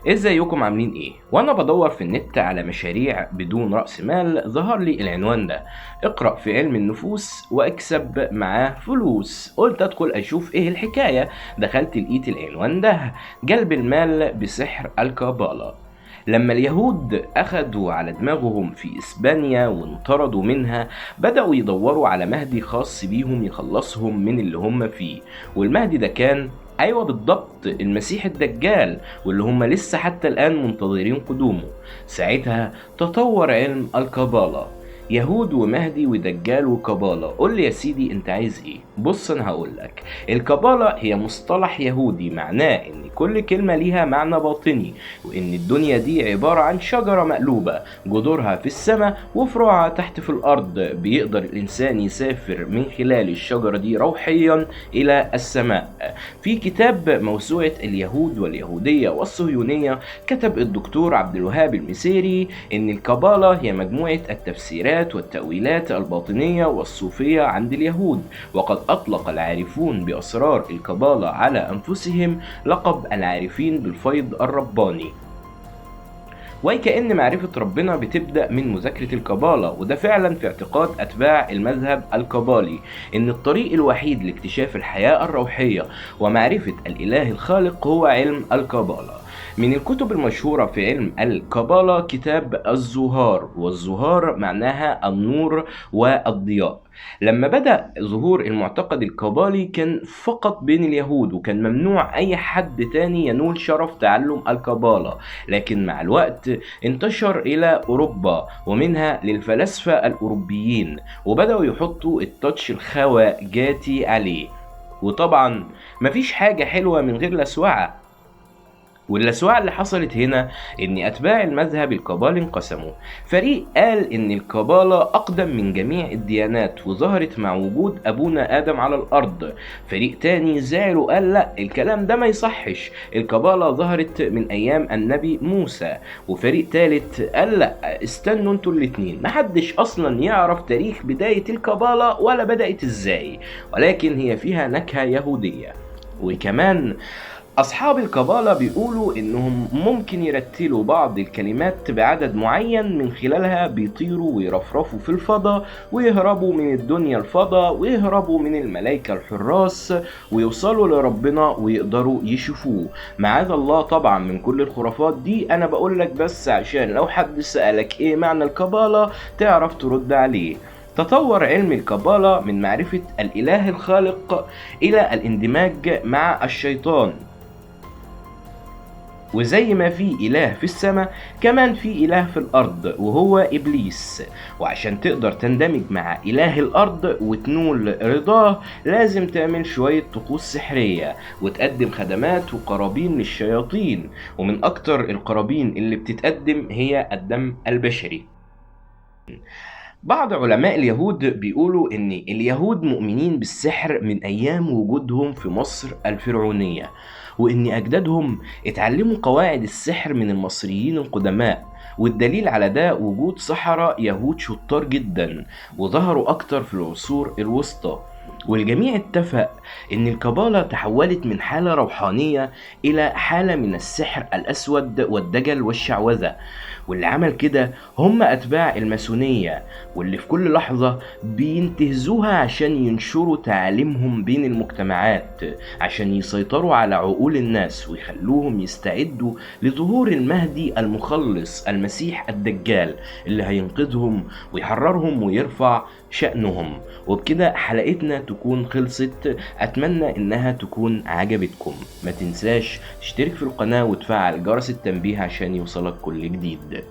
ازيكم عاملين ايه؟ وانا بدور في النت على مشاريع بدون رأس مال ظهر لي العنوان ده: اقرأ في علم النفوس واكسب معاه فلوس. قلت ادخل اشوف ايه الحكاية. دخلت لقيت العنوان ده: جلب المال بسحر الكابالا. لما اليهود أخدوا على دماغهم في إسبانيا وانطردوا منها، بدأوا يدوروا على مهدي خاص بيهم يخلصهم من اللي هم فيه. والمهدي ده كان، أيوة بالضبط، المسيح الدجال، واللي هم لسه حتى الآن منتظرين قدومه. ساعتها تطور علم الكابالا: يهود ومهدي ودجال وكابالا. قول لي يا سيدي انت عايز ايه؟ بص انا هقولك. الكابالا هي مصطلح يهودي معناه ان كل كلمة ليها معنى باطني، وان الدنيا دي عبارة عن شجرة مقلوبة جذورها في السماء وفروعها تحت في الارض، بيقدر الانسان يسافر من خلال الشجرة دي روحيا الى السماء. في كتاب موسوعة اليهود واليهودية والصهيونية كتب الدكتور عبد الوهاب المسيري ان الكابالا هي مجموعة التفسيرات والتأويلات الباطنية والصوفية عند اليهود، وقد أطلق العارفون بأسرار الكابالا على أنفسهم لقب العارفين بالفيض الرباني. وكأن معرفة ربنا بتبدأ من مذاكرة الكابالا، وده فعلا في اعتقاد أتباع المذهب الكابالي إن الطريق الوحيد لاكتشاف الحياة الروحية ومعرفة الإله الخالق هو علم الكابالا. من الكتب المشهورة في علم الكابالا كتاب الزهار، والزهار معناها النور والضياء. لما بدأ ظهور المعتقد الكابالي كان فقط بين اليهود، وكان ممنوع أي حد تاني ينول شرف تعلم الكابالا، لكن مع الوقت انتشر إلى أوروبا ومنها للفلاسفة الأوروبيين، وبدأوا يحطوا التاتش الخواجاتي عليه. وطبعا مفيش حاجة حلوة من غير لسوعة، واللسوعة اللي حصلت هنا إن أتباع المذهب الكابالي انقسموا. فريق قال إن الكابالا أقدم من جميع الديانات وظهرت مع وجود أبونا آدم على الأرض. فريق تاني زعل وقال لأ، الكلام ده ما يصحش، الكابالا ظهرت من أيام النبي موسى. وفريق تالت قال لأ، استنوا انتوا الاتنين، محدش أصلا يعرف تاريخ بداية الكابالا ولا بدأت إزاي، ولكن هي فيها نكهة يهودية. وكمان أصحاب الكابالا بيقولوا إنهم ممكن يرتلوا بعض الكلمات بعدد معين من خلالها بيطيروا ويرفرفوا في الفضاء ويهربوا من الدنيا الفضاء ويهربوا من الملائكة الحراس ويوصلوا لربنا ويقدروا يشوفوه. معاذ الله طبعا من كل الخرافات دي. أنا بقولك بس عشان لو حد سألك إيه معنى الكابالا تعرف ترد عليه. تطور علم الكابالا من معرفة الإله الخالق إلى الاندماج مع الشيطان، وزي ما في إله في السماء كمان في إله في الأرض وهو إبليس. وعشان تقدر تندمج مع إله الأرض وتنول رضاه لازم تعمل شوية طقوس سحرية وتقدم خدمات وقرابين للشياطين، ومن أكتر القرابين اللي بتتقدم هي الدم البشري. بعض علماء اليهود بيقولوا إن اليهود مؤمنين بالسحر من أيام وجودهم في مصر الفرعونية، وإن أجدادهم اتعلموا قواعد السحر من المصريين القدماء. والدليل على ده وجود سحرة يهود شطار جدا وظهروا أكتر في العصور الوسطى. والجميع اتفق إن الكابالا تحولت من حالة روحانية إلى حالة من السحر الأسود والدجل والشعوذة، واللي عمل كده هم أتباع الماسونية، واللي في كل لحظة بينتهزوها عشان ينشروا تعاليمهم بين المجتمعات، عشان يسيطروا على عقول الناس ويخلوهم يستعدوا لظهور المهدي المخلص المسيح الدجال اللي هينقذهم ويحررهم ويرفع شأنهم. وبكده حلقتنا تكون خلصت. أتمنى إنها تكون عجبتكم. ما تنساش تشترك في القناة وتفعل جرس التنبيه عشان يوصلك كل جديد.